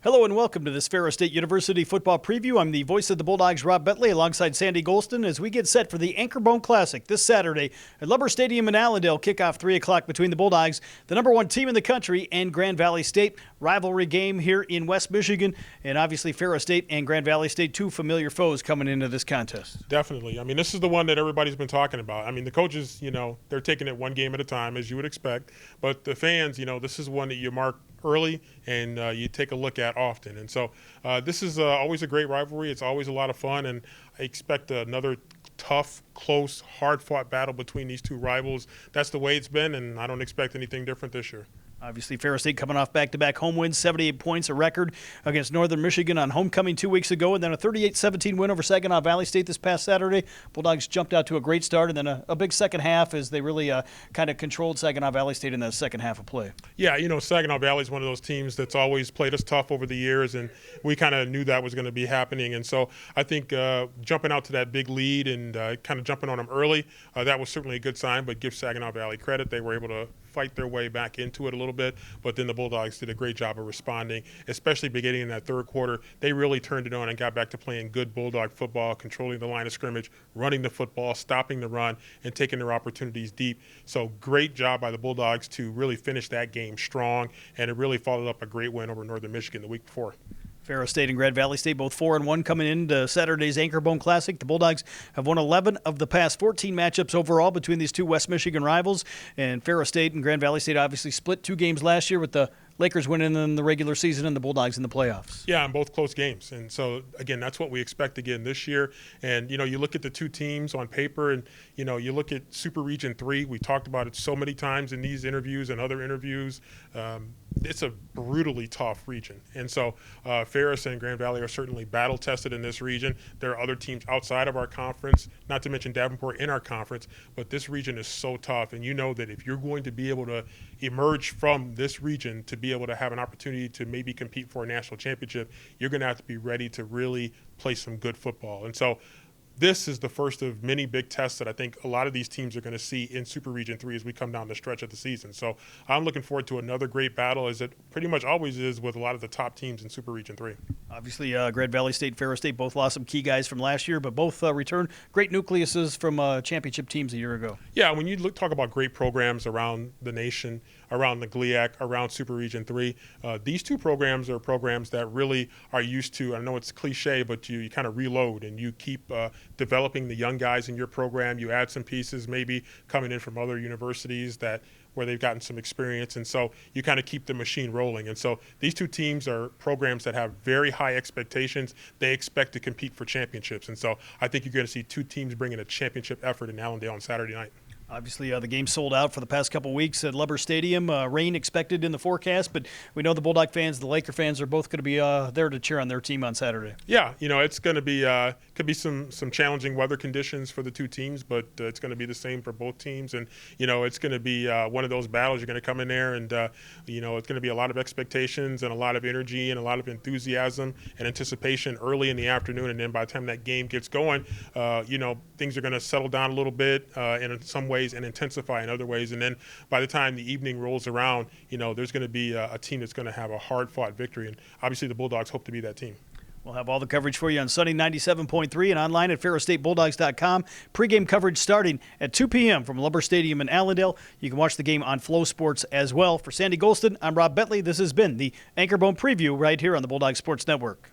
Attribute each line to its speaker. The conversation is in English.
Speaker 1: Hello and welcome to this Ferris State University football preview. I'm the voice of the Bulldogs, Rob Bentley, alongside Sandy Gholston as we get set for the Anchorbone Classic this Saturday at Lubber Stadium in Allendale. Kickoff 3 o'clock between the Bulldogs, the number one team in the country, and Grand Valley State. Rivalry game here in West Michigan, and obviously Ferris State and Grand Valley State, two familiar foes coming into this contest.
Speaker 2: Definitely. I mean, this is the one that everybody's been talking about. I mean, the coaches, they're taking it one game at a time, as you would expect. But the fans, this is one that you mark early and you take a look at often. And so this is always a great rivalry. It's always a lot of fun, and I expect another tough, close, hard-fought battle between these two rivals. That's the way it's been, and I don't expect anything different this year.
Speaker 1: Obviously, Ferris State coming off back-to-back home wins, 78 points, a record against Northern Michigan on homecoming 2 weeks ago, and then a 38-17 win over Saginaw Valley State this past Saturday. Bulldogs jumped out to a great start, and then a big second half as they really kind of controlled Saginaw Valley State in that second half of play.
Speaker 2: Yeah, Saginaw Valley is one of those teams that's always played us tough over the years, and we kind of knew that was going to be happening. And so I think jumping out to that big lead and kind of jumping on them early, that was certainly a good sign, but give Saginaw Valley credit. They were able to fight their way back into it a little bit, but then the Bulldogs did a great job of responding, especially beginning in that third quarter. They really turned it on and got back to playing good Bulldog football, controlling the line of scrimmage, running the football, stopping the run, and taking their opportunities deep. So great job by the Bulldogs to really finish that game strong, and it really followed up a great win over Northern Michigan the week before.
Speaker 1: Ferris State and Grand Valley State both 4-1 coming into Saturday's Anchorbone Classic. The Bulldogs have won 11 of the past 14 matchups overall between these two West Michigan rivals. And Ferris State and Grand Valley State obviously split 2 games last year with the Lakers winning in the regular season and the Bulldogs in the playoffs.
Speaker 2: Yeah, and both close games. And so, again, that's what we expect again this year. And, you look at the two teams on paper and, you look at Super Region 3. We talked about it so many times in these interviews and other interviews. It's a brutally tough region. And so Ferris and Grand Valley are certainly battle-tested in this region. There are other teams outside of our conference, not to mention Davenport in our conference, but this region is so tough. And you know that if you're going to be able to emerge from this region to be able to have an opportunity to maybe compete for a national championship, you're going to have to be ready to really play some good football. And so this is the first of many big tests that I think a lot of these teams are going to see in Super Region 3 as we come down the stretch of the season. So I'm looking forward to another great battle, as it pretty much always is with a lot of the top teams in Super Region 3.
Speaker 1: Obviously, Grand Valley State, Ferris State both lost some key guys from last year, but both returned great nucleuses from championship teams a year ago.
Speaker 2: Yeah, when you talk about great programs around the nation, around the GLIAC, around Super Region 3, these two programs are programs that really are used to, I know it's cliche, but you kind of reload and you keep developing the young guys in your program. You add some pieces maybe coming in from other universities where they've gotten some experience, and so you kind of keep the machine rolling. And so these two teams are programs that have very high expectations. They expect to compete for championships, and so I think you're going to see two teams bringing a championship effort in Allendale on Saturday night.
Speaker 1: Obviously, the game sold out for the past couple weeks at Lubber Stadium. Rain expected in the forecast, but we know the Bulldog fans, the Laker fans are both going to be there to cheer on their team on Saturday.
Speaker 2: Yeah, it's going to be could be some challenging weather conditions for the two teams, but it's going to be the same for both teams. And it's going to be one of those battles. You're going to come in there, and it's going to be a lot of expectations and a lot of energy and a lot of enthusiasm and anticipation early in the afternoon. And then by the time that game gets going, things are going to settle down a little bit, and in some ways and intensify in other ways. And then by the time the evening rolls around, there's going to be a team that's going to have a hard-fought victory. And obviously the Bulldogs hope to be that team.
Speaker 1: We'll have all the coverage for you on Sunday 97.3 and online at ferrisstatebulldogs.com. Pre-game coverage starting at 2 p.m. from Lubber Stadium in Allendale. You can watch the game on Flow Sports as well. For Sandy Gholston, I'm Rob Bentley. This has been the Anchorbone Preview right here on the Bulldog Sports Network.